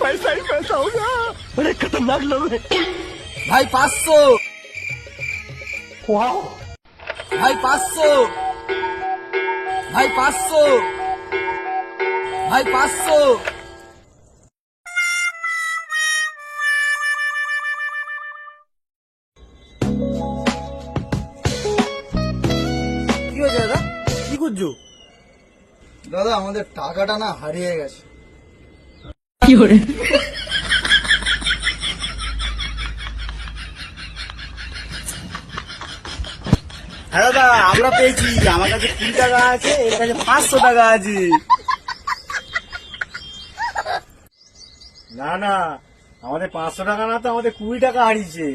पैसा ही पैसा होगा। बड़े खतरनाक लोग हैं। भाई 500। भाई 500। भाई 500। भाई 500। কি হয়েছে দাদা? কি করছো? দাদা আমাদের টাকাটা না হারিয়ে গেছে। কি করে? হ্যাঁ দাদা আমরা পেয়েছি। আমার কাছে 20 টাকা আছে, এর কাছে 500 টাকা আছে। না না, আমাদের 500 টাকা না তো, আমাদের 20 টাকা হারিয়েছে।